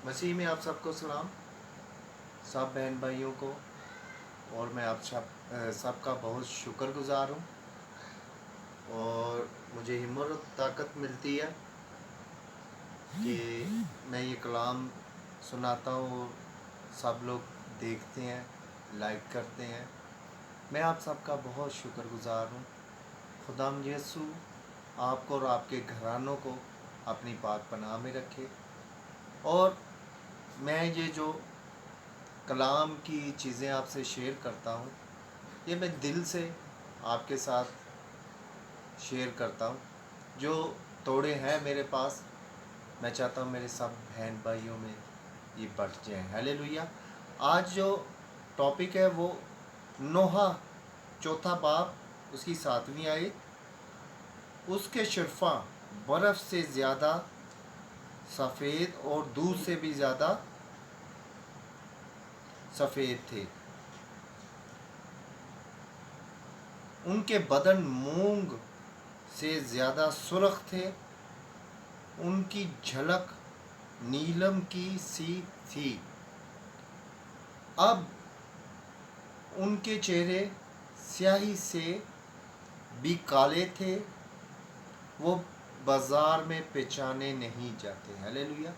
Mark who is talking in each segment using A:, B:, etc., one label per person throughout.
A: मसीह में आप सबको सलाम, सब बहन भाइयों को। और मैं आप सबका बहुत शुक्रगुजार हूँ और मुझे हिम्मत और ताकत मिलती है कि मैं ये कलाम सुनाता हूँ और सब लोग देखते हैं, लाइक करते हैं। मैं आप सबका बहुत शुक्रगुजार हूँ। खुदाम यीशु आपको और आपके घरानों को अपनी पाक पनाह में रखे। और मैं ये जो कलाम की चीज़ें आपसे शेयर करता हूँ, ये मैं दिल से आपके साथ शेयर करता हूँ। जो तोड़े हैं मेरे पास, मैं चाहता हूँ मेरे सब बहन भाइयों में ये बट जाएँ। हालेलुया। आज जो टॉपिक है वो नोहा चौथा बाब उसकी 7वीं आयत। उसके शरफा बर्फ़ से ज़्यादा सफ़ेद और दूध से भी ज़्यादा सफ़ेद थे। उनके बदन मूंग से ज़्यादा सुर्ख थे। उनकी झलक नीलम की सी थी। अब उनके चेहरे स्याही से भी काले थे। वो बाजार में पहचाने नहीं जाते। हालेलुया।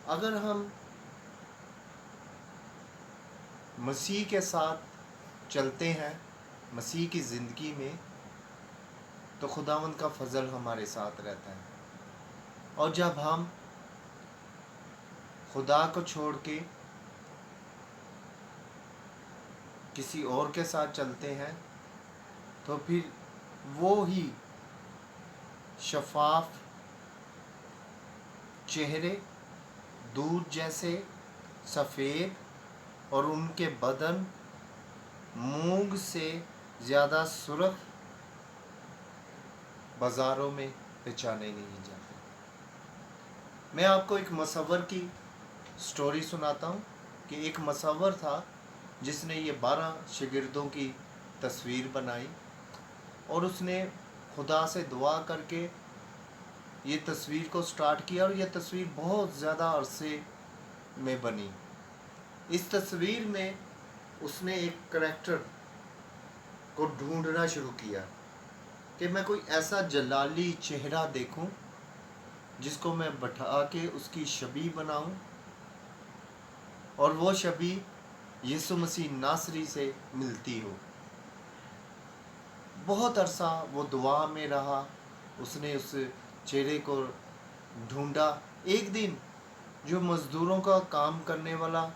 A: अगर हम मसीह के साथ चलते हैं मसीह की ज़िंदगी में, तो खुदावंद का फजल हमारे साथ रहता है। और जब हम खुदा को छोड़ के किसी और के साथ चलते हैं, तो फिर वो ही शफाफ चेहरे, दूध जैसे सफ़ेद और उनके बदन मूंग से ज़्यादा सुर्ख बाज़ारों में पहचाने नहीं जाते। मैं आपको एक मसव्वर की स्टोरी सुनाता हूँ कि एक मसव्वर था जिसने ये 12 शागिर्दों की तस्वीर बनाई और उसने खुदा से दुआ करके ये तस्वीर को स्टार्ट किया और ये तस्वीर बहुत ज़्यादा अरसे में बनी। इस तस्वीर में उसने एक करैक्टर को ढूंढना शुरू किया कि मैं कोई ऐसा जलाली चेहरा देखूं जिसको मैं बैठा के उसकी शबी बनाऊं और वो शबी यीशु मसीह नासरी से मिलती हो। बहुत अरसा वो दुआ में रहा, उसने उस चेहरे को ढूंढा। एक दिन जो मज़दूरों का काम करने वाला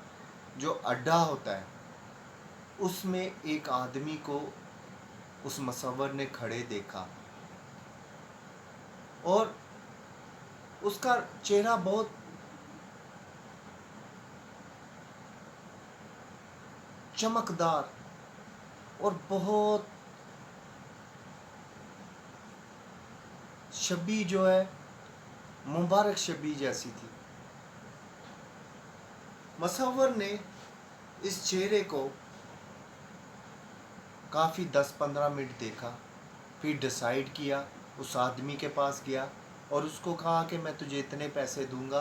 A: जो अड्डा होता है, उसमें एक आदमी को उस मसव्वर ने खड़े देखा और उसका चेहरा बहुत चमकदार और बहुत शबी जो है मुबारक शबी जैसी थी। मसव्वर ने इस चेहरे को काफ़ी 10-15 मिनट देखा, फिर डिसाइड किया, उस आदमी के पास गया और उसको कहा कि मैं तुझे इतने पैसे दूंगा,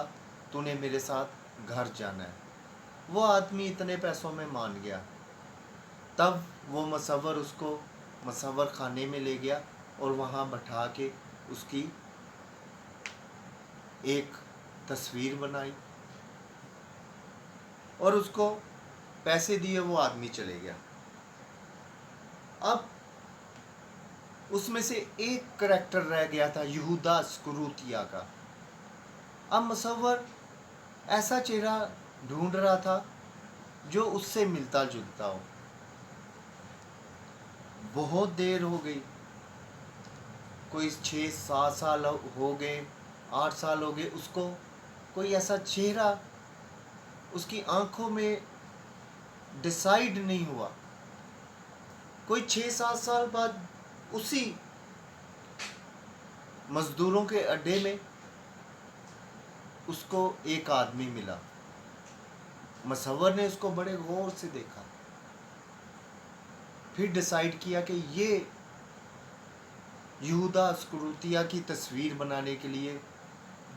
A: तूने मेरे साथ घर जाना है। वो आदमी इतने पैसों में मान गया। तब वो मसव्वर उसको मसव्वर खाने में ले गया और वहाँ बैठा के उसकी एक तस्वीर बनाई और उसको पैसे दिए। वो आदमी चले गया। अब उसमें से एक करैक्टर रह गया था, यहूदा इस्करियोती का। अब मसव्वर ऐसा चेहरा ढूंढ रहा था जो उससे मिलता जुलता हो। बहुत देर हो गई, कोई 6-7 साल हो गए, 8 साल हो गए। उसको कोई ऐसा चेहरा उसकी आंखों में डिसाइड नहीं हुआ। कोई 6-7 साल बाद उसी मजदूरों के अड्डे में उसको एक आदमी मिला। मसव्वर ने उसको बड़े गौर से देखा, फिर डिसाइड किया कि ये यहूदा इस्करियोती की तस्वीर बनाने के लिए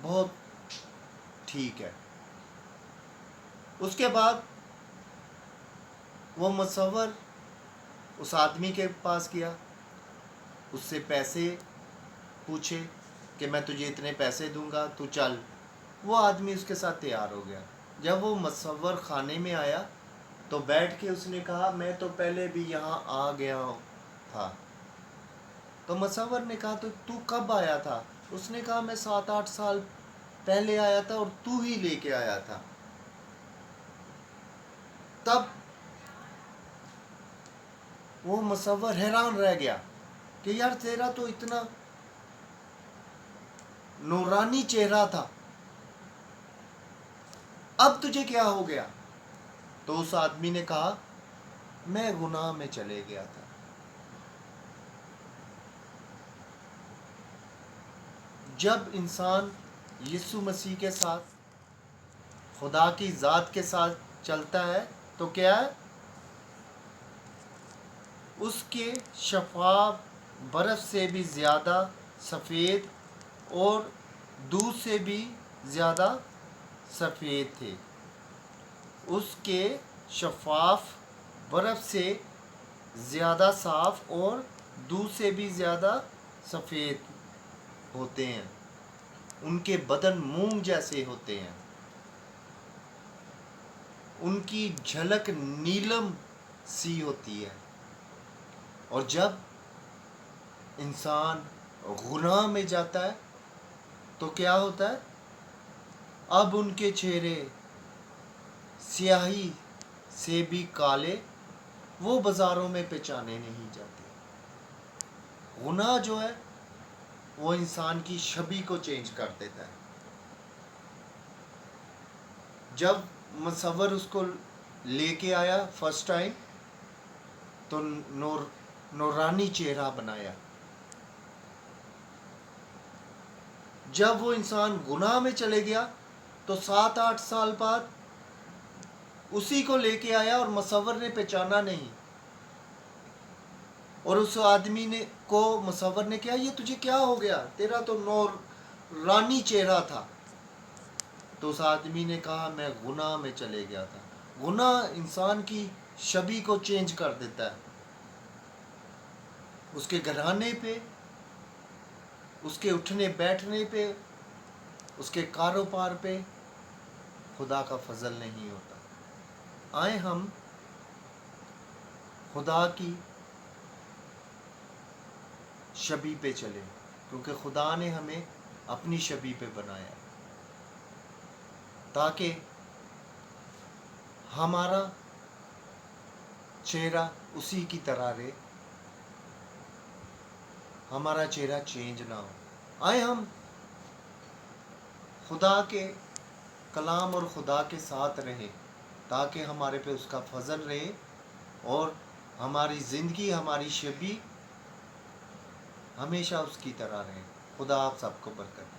A: बहुत ٹھیک ہے۔ اس کے بعد وہ مصور اس آدمی کے پاس گیا، اس سے پیسے پوچھے کہ میں تجھے اتنے پیسے دوں گا، تو چل۔ وہ آدمی اس کے ساتھ تیار ہو گیا۔ جب وہ مصور خانے میں آیا تو بیٹھ کے اس نے کہا میں تو پہلے بھی یہاں آ گیا تھا۔ تو مصور نے کہا تو کب آیا تھا؟ اس نے کہا میں 7-8 سال پہلے آیا تھا اور تو ہی لے کے آیا تھا۔ تب وہ مصور حیران رہ گیا کہ یار تیرا تو اتنا نورانی چہرہ تھا، اب تجھے کیا ہو گیا؟ تو اس آدمی نے کہا میں گناہ میں چلے گیا تھا۔ جب انسان یسوع مسیح کے ساتھ، خدا کی ذات کے ساتھ چلتا ہے تو کیا ہے؟ اس کے شفاف برف سے بھی زیادہ سفید اور دودھ سے بھی زیادہ سفید تھے۔ اس کے شفاف برف سے زیادہ صاف اور دودھ سے بھی زیادہ سفید ہوتے ہیں۔ ان کے بدن مونگ جیسے ہوتے ہیں، ان کی جھلک نیلم سی ہوتی ہے۔ اور جب انسان گناہ میں جاتا ہے تو کیا ہوتا ہے؟ اب ان کے چہرے سیاہی سے بھی کالے، وہ بازاروں میں پہچانے نہیں جاتے۔ گناہ جو ہے وہ انسان کی شبیہ کو چینج کر دیتا ہے۔ جب مصور اس کو لے کے آیا فرسٹ ٹائم تو نورانی چہرہ بنایا۔ جب وہ انسان گناہ میں چلے گیا تو 7-8 سال بعد اسی کو لے کے آیا اور مصور نے پہچانا نہیں، اور اس آدمی کو مصور نے کہا یہ تجھے کیا ہو گیا؟ تیرا تو نورانی چہرہ تھا۔ تو اس آدمی نے کہا میں گناہ میں چلے گیا تھا۔ گناہ انسان کی شبیہ کو چینج کر دیتا ہے، اس کے گھرانے پہ، اس کے اٹھنے بیٹھنے پہ، اس کے کاروبار پہ خدا کا فضل نہیں ہوتا۔ آئے ہم خدا کی شبیہ پہ چلیں، کیونکہ خدا نے ہمیں اپنی شبیہ پہ بنایا تاکہ ہمارا چہرہ اسی کی طرح رہے، ہمارا چہرہ چینج نہ ہو۔ آئے ہم خدا کے کلام اور خدا کے ساتھ رہیں تاکہ ہمارے پہ اس کا فضل رہے اور ہماری زندگی، ہماری شبیہ ہمیشہ اس کی طرح رہے۔ خدا آپ سب کو برکت دے۔